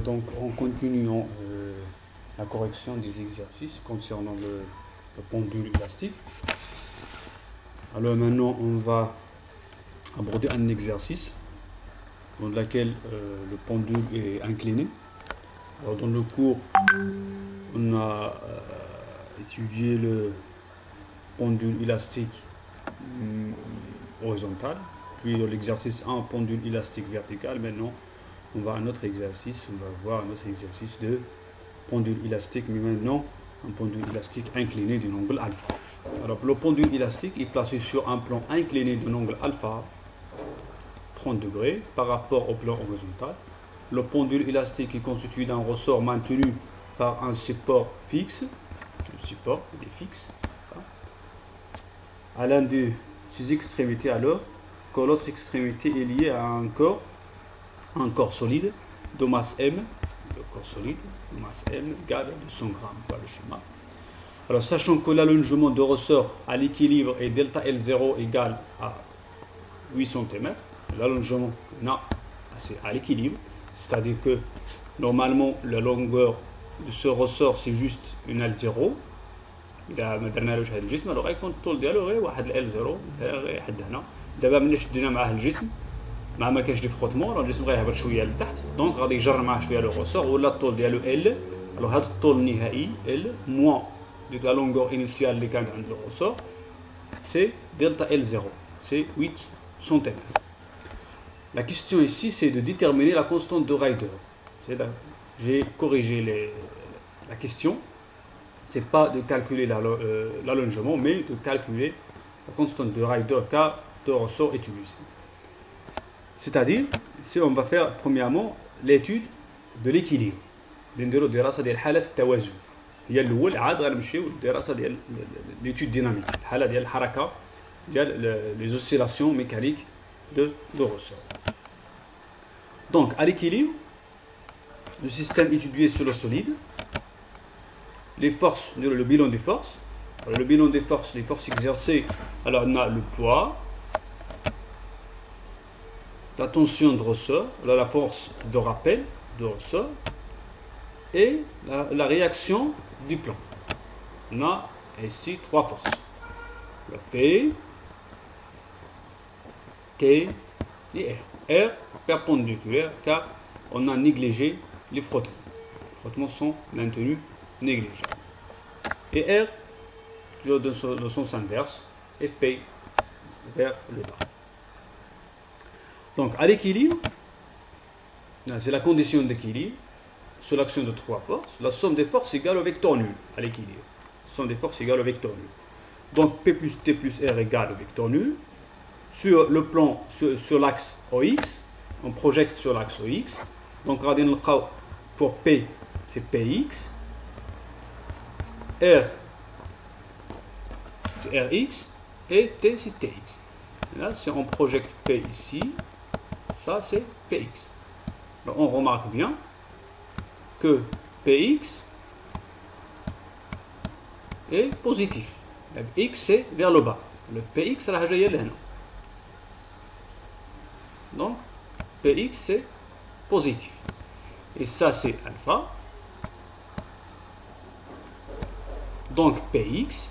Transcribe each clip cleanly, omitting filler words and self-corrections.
donc en continuant la correction des exercices concernant le pendule élastique. Alors maintenant on va aborder un exercice dans lequel le pendule est incliné. Alors dans le cours on a étudié le pendule élastique horizontal, puis dans l'exercice 1 pendule élastique vertical. Maintenant on va à un autre exercice, on va voir un autre exercice de pendule élastique, mais maintenant un pendule élastique incliné d'un angle alpha. Alors le pendule élastique est placé sur un plan incliné d'un angle alpha 30 degrés par rapport au plan horizontal. Le pendule élastique est constitué d'un ressort maintenu par un support fixe. Le support est fixe à l'un de ses extrémités, alors que l'autre extrémité est liée à un corps solide de masse M. Le corps solide de masse M égale 200 grammes. Voilà le schéma. Alors sachant que l'allongement de ressort à l'équilibre est delta L0 égale à 8 cm, l'allongement c'est à l'équilibre, c'est-à-dire que normalement la longueur de ce ressort c'est juste une L0. إذا ما درنالوش هذا الجسم alors يكون الطول ديالو غير واحد ال L0 غير حد هنا. دابا ملي شدينا معاه الجسم ما كاينش دي فروتمون، راه الجسم غيهبط شويه لتحت، دونك غادي يجر معاه شويه لو رسور، ولا الطول ديالو L. alors هذا الطول النهائي L موان ديك لا لونغور انيسيال اللي كانت عند لو رسور c'est delta L0, c'est 8 cm. La question ici c'est de déterminer la constante de Ryder. J'ai corrigé la question. C'est pas de calculer l'allongement, mais de calculer la constante de Ryder car de ressort est utilisé. C'est-à-dire, si on va faire premièrement l'étude de l'équilibre. نديرو دراسة ديال حالة التوازن. هي الأول عاد غنمشيو للدراسة ديال l'étude dynamique. الحالة ديال الحركة ديال les oscillations mécaniques de ressort. Donc à l'équilibre, le système étudié sur le solide. Les forces, le bilan des forces. Alors, le bilan des forces, les forces exercées. Alors on a le poids, la tension de ressort, la force de rappel de ressort et la réaction du plan. On a ici trois forces. Le P, T et R. R perpendiculaire car on a négligé les frottements. Les frottements sont maintenus négligeable. Et R, toujours dans le sens inverse, et P vers le bas. Donc à l'équilibre, c'est la condition d'équilibre sur l'action de trois forces. La somme des forces égale au vecteur nul à l'équilibre. Somme des forces égale au vecteur nul. Donc P plus T plus R égale au vecteur nul. Sur le plan, sur l'axe OX, on projette sur l'axe OX. Donc pour P, c'est PX. R c'est Rx et T c'est Tx. Là, si on projette P ici, ça c'est Px. Alors, on remarque bien que Px est positif. Le X c'est vers le bas. Le Px راح جايه لهنا. Donc Px c'est positif. Et ça c'est alpha. Donc Px,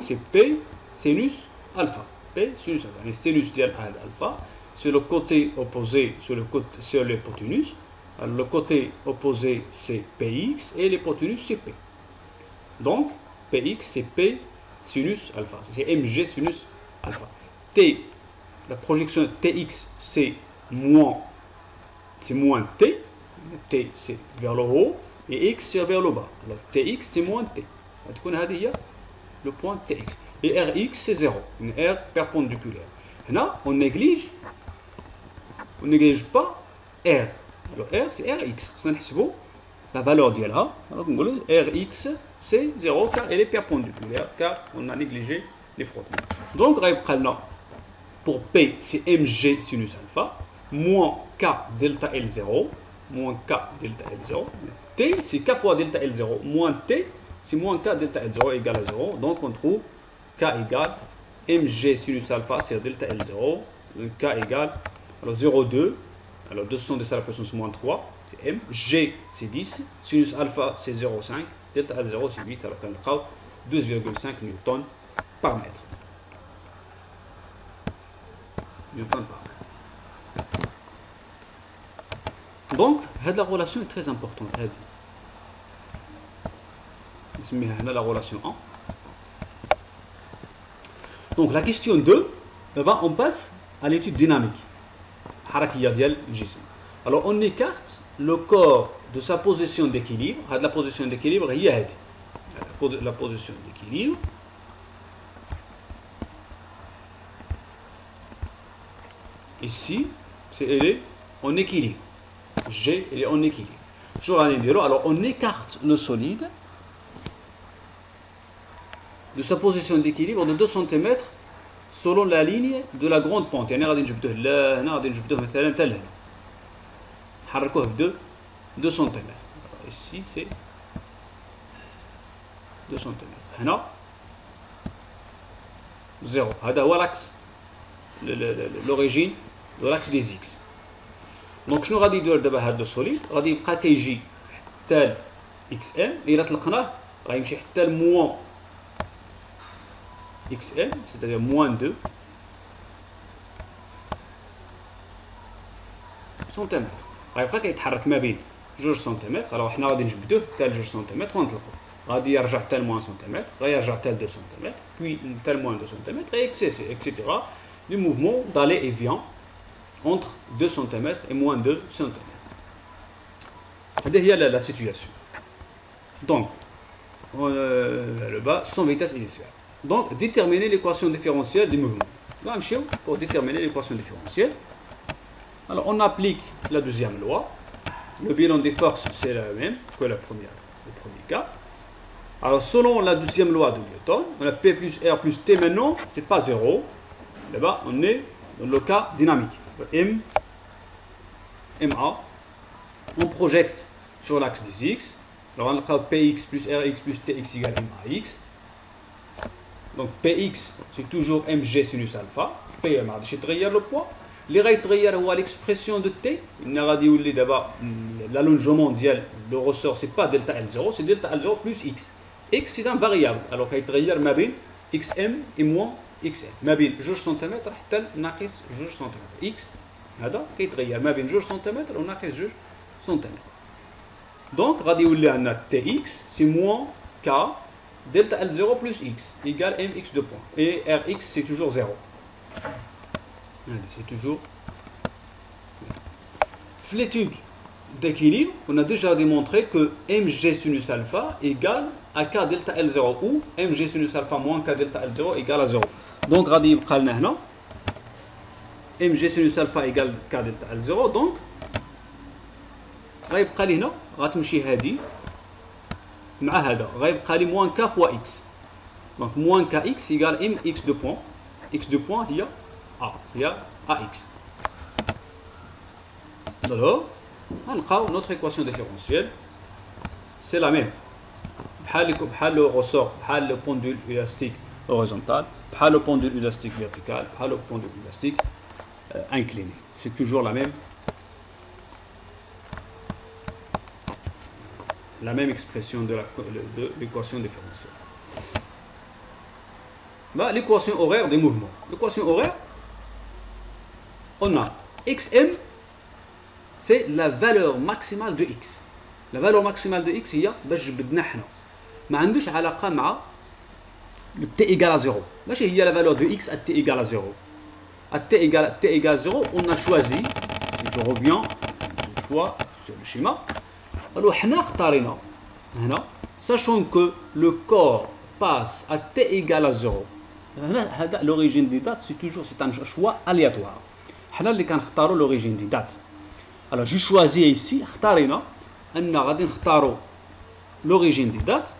c'est P sinus alpha. P sinus alpha. Les sinus alpha, c'est le côté opposé sur l'hypoténuse. Le côté opposé c'est Px et l'hypoténuse c'est P. Donc Px c'est P sinus alpha. C'est Mg sinus alpha. T, la projection Tx c'est moins T. T c'est vers le haut. Et x c'est vers le bas. Alors Tx c'est moins T. Le point Tx. Et Rx c'est 0. Une R perpendiculaire. Là, on néglige pas R. Alors R c'est Rx. La valeur d'Yalha. Alors on dit Rx c'est 0 car elle est perpendiculaire. Car on a négligé les frottements. Donc pour P c'est Mg sinus alpha. Moins K delta L0. Moins K delta L0. T, c'est K fois delta L0, moins T, c'est moins K delta L0 égale à 0. Donc on trouve K égale Mg sinus alpha sur delta L0. K égale alors 0,2 Alors 200 10 à la puissance moins 3, c'est M. G, c'est 10. Sinus alpha, c'est 0,5. Delta L0, c'est 8. Alors qu'on a 2,5 newtons par mètre. Newton par mètre. Donc, la relation est très importante. La relation 1. Donc, la question 2, on passe à l'étude dynamique. Alors, on écarte le corps de sa position d'équilibre. La position d'équilibre, la position d'équilibre. Ici, elle est en équilibre. G, elle est en équilibre. Alors, on écarte le solide de sa position d'équilibre de 2 cm selon la ligne de la grande pente. يعني غادي نجبدوه لا هنا غادي نجبدوه مثلا حتى لهنا. نحركوه ب 2 cm. Ici c'est 2 cm. هنا 0. هذا هو l'axe l'origine de l'axe des X. دونك شنو غادي يدير دابا هذا السوليد؟ غادي يبقى كيجي حتى اكس ام، الا طلقناه غيمشي حتى لموان اكس ام، سيتادير موان 2 سنتيمتر. غيبقى كيتحرك ما بين 2 سنتيمتر. الوغ حنا غادي نجبدوه حتى ل 2 سنتيمتر ونطلقوه. غادي يرجع حتى لموان سنتيمتر، غيرجع حتى ل 2 سنتيمتر، puis حتى لموان 2 سنتيمتر، et etc. Le mouvement d'aller et vient entre 2 cm et moins 2 cm. C'est la situation. Donc, le bas, sans vitesse initiale. Donc, déterminer l'équation différentielle du mouvement. Pour déterminer l'équation différentielle, alors on applique la deuxième loi. Le bilan des forces, c'est la même que le premier cas. Alors, selon la deuxième loi de Newton, on a P plus R plus T maintenant, c'est pas 0. Là-bas, on est dans le cas dynamique. MA, on projette sur l'axe des X. Alors, on a Px plus Rx plus Tx égale MAX. Donc, Px, c'est toujours Mg sinus alpha. Pm, c'est le poids. Les règles de l'expression de T. L'allongement de le ressort, c'est pas delta L0, c'est delta L0 plus X. X, c'est un variable. Alors, il y a xm et moins xm. ما بين 2 سنتيمتر حتى ناقص 2 سنتيمتر. x هذا كيتغير ما بين 2 سنتيمتر وناقص 2 سنتيمتر. دونك غادي يولي عندنا tx c'est moins k delta L0 plus x égale mx de point. Et rx c'est toujours 0. C'est toujours. L'étude d'équilibre, on a déjà démontré que mg sinus alpha égale à k delta L0 ou mg sinus alpha moins k delta L0 égale à 0. Donc غادي يبقى لنا هنا mg sinus alpha égale k delta L0. donc غيبقى لي هنا غتمشي هذه مع هذا غيبقى لي موان k fois x. donc موان kx égale mx de point. x de point هي a هي ax. alors غنلقاو notre équation différentielle c'est la même. بحال le ressort بحال le pendule élastique horizontal, pas le pendule élastique vertical, pas le pendule élastique incliné. C'est toujours la même expression de l'équation différentielle. L'équation horaire des mouvements. L'équation horaire, on a xm, c'est la valeur maximale de x. La valeur maximale de x هي باش جبدنا حنا ما عندوش علاقه مع le t égale à 0. Là, il y a la valeur de x à t égale à 0. À t égale 0, on a choisi, si je reviens, je choix sur le schéma. Alors, sachant que le corps passe à t égale à 0, l'origine des dates, c'est un choix aléatoire. L'origine des dates. Alors, j'ai choisi ici, l'origine des dates.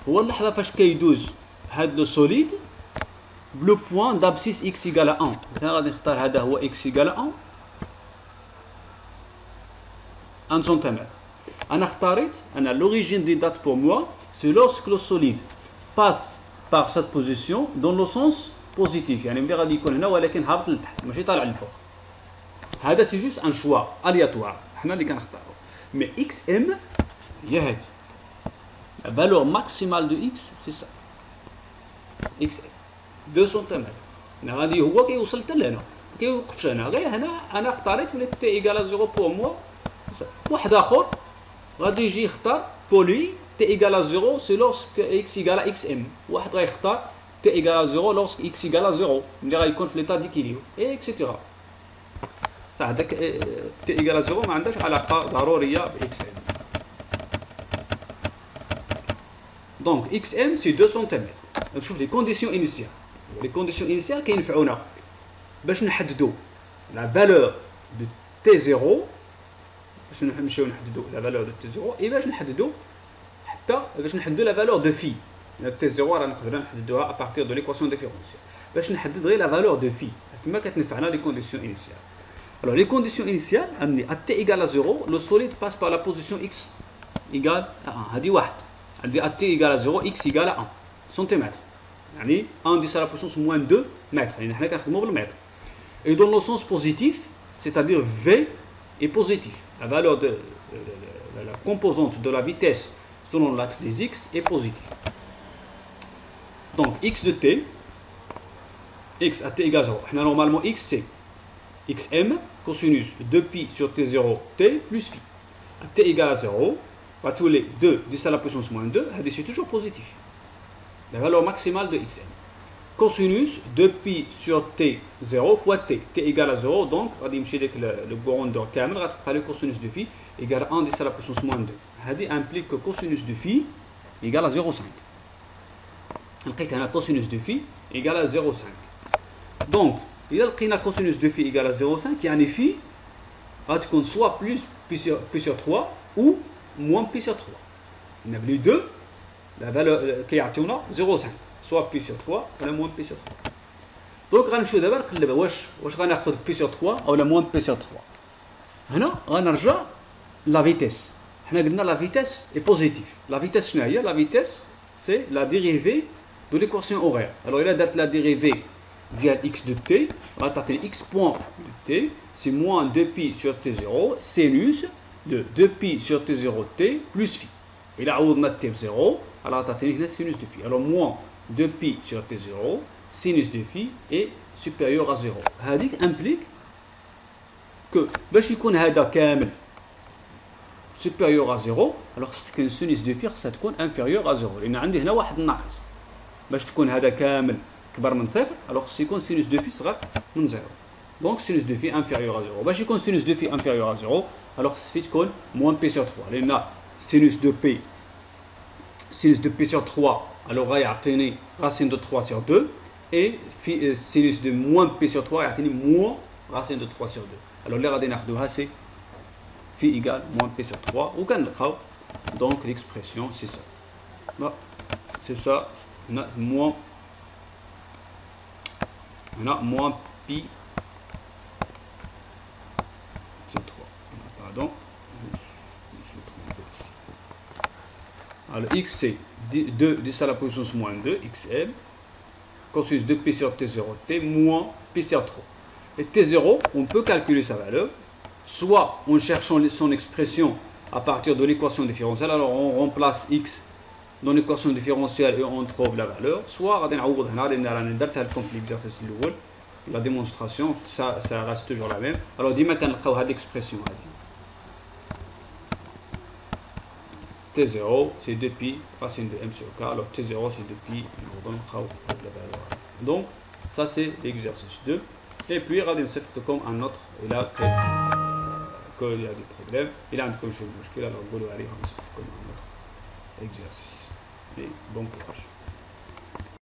هو اللحظة فاش كيدوز هاد لو سوليد بلو بوان d'abscisse x égale à 1. مثلا غادي نختار هذا هو x égale à 1 سنتيمتر. أنا اختاريت l'origine des dates pour moi c'est lorsque le solide passe par cette position dans le sens positif. يعني ملي غادي يكون هنا ولكن هابط لتحت ماشي طالع للفوق. هذا سي جوست ان شوا الياتوار حنا اللي كنختارو. مي اكس ام هي هادي لا فالور ماكسيمال دو اكس سي سا اكس ام 2 سنتيمتر. هنا غادي هو كيوصل حتى لهنا ما كيوقفش هنا، غير هنا انا اختاريت ولات تي ايكال 0 بور موا. واحد اخر غادي يجي يختار بولي تي ايكال 0 سي لورسك اكس ايكال اكس ام. واحد غيختار تي ايكال 0 لورسك اكس ايكال 0 ملي غيكون في ليطا ديكيليبر اي اكسيتيرا. صح هذاك تي ايكال 0 ما عندهاش علاقه ضروريه باكس ام. دونك اكس ام سي 2 سنتيمتر. نشوف لي كونديسيون انيسيال. لي كونديسيون انيسيال كينفعونا باش نحددوا لا فالور دو تي 0 باش نمشيو نحددوا لا فالور دو تي 0 اي باش نحددوا حتى باش نحددوا لا فالور دو في. تي 0 راه نقدروا نحددوها ابارتير دو ليكواسيون ديفيرونسيال باش نحدد غير لا فالور دو في. تما كتنفعنا لي كونديسيون انيسيال. Alors les conditions initiales à t égale à 0 le solide passe par la position x égale à 1. هذه واحد عندي à t égale à 0 x égale à 1 سنتيمتر يعني 1 10 à la puissance moins 2 mètres يعني حنا كنخدموا بالمتر. Et dans le sens positif c'est-à-dire v est positif. La valeur de la composante de la vitesse selon l'axe des x est positive. Donc x de t x à t égale à 0 حنا normalement x c'est xm cosinus 2pi sur t0 t plus phi. À t égale à 0, bah, tous les 2 10 à la puissance moins 2, c'est toujours positif. La valeur maximale de xm. Cosinus 2pi sur t0 fois t. T égale à 0, donc, on va dire que le courant de Kamel, le cosinus de phi égale à 1 10 à la puissance moins 2. Ça implique que cosinus de phi égale à 0,5. On a cosinus de phi égale à 0,5. Donc, إذا لقينا cosinus de phi égale à 0,5 يعني phi غتكون soit plus pi sur 3 ou moins pi sur 3. On a les deux, la valeur كيعطيونا 0,5 soit pi sur 3 ولا moins pi sur 3. دونك غنمشيو دابا نقلب واش غناخذ pi sur 3 ولا moins pi sur 3. هنا غنرجع لا فيتيس. حنا قلنا لا فيتيس est positive. La vitesse شنو هي؟ La vitesse c'est la dérivée de l'équation horaire. Alors il a درت la dérivée ديال x de t غتعطيني x point de t c'est moins 2pi sur t0 sinus de 2pi sur t0 t plus phi. إلا عوضنا t ب0 راه غتعطيني هنا sinus de phi. Alors moins 2pi sur t0 sinus de phi est supérieur à 0. هذيك implique que باش يكون هذا كامل supérieur à 0 alors que sinus de phi خصها تكون inférieur à 0 لأن عندي هنا واحد الناقص. باش تكون هذا كامل كبر من صفر alors سيكون sinus de phi صغر من 0. donc sinus de phi inférieur à 0. باش يكون sinus de phi inférieur à 0 alors خصها تكون moins p sur 3 لأن sinus de p sur 3 alors غيعطيني racine de 3 sur 2 et sinus de moins p sur 3 يعطيني moins racine de 3 sur 2. alors اللي غادي ناخذوها c'est phi égale moins p sur 3 وكنلقاو donc l'expression c'est ça. Là, c'est ça moins moins pi sur 3. Pardon, je me suis trompé ici. Alors x c'est 2 10 à la puissance moins 2 xm cosinus de pi sur t0 t moins pi sur 3. Et t0 on peut calculer sa valeur soit en cherchant son expression à partir de l'équation différentielle. Alors on remplace x dans l'équation différentielle et on trouve la valeur, soit غادي نعوض هنا لان راني درتها لكم في ليكزارسيس الاول لا ديمونستراسيون ça reste toujours la même. alors ديما كنلقاو هاد الاكسبرسيون هادي t0 c'est 2pi racine de m sur k. alors t0 c'est 2pi نلقاو هاد la valeur. donc ça c'est l'exercice 2 et puis غادي نصيفط لكم un autre الى traite qu'il y a des problèmes الى عندكم شي مشكل alors قولوا عليه غنصيفط لكم un autre exercice. Et bon courage.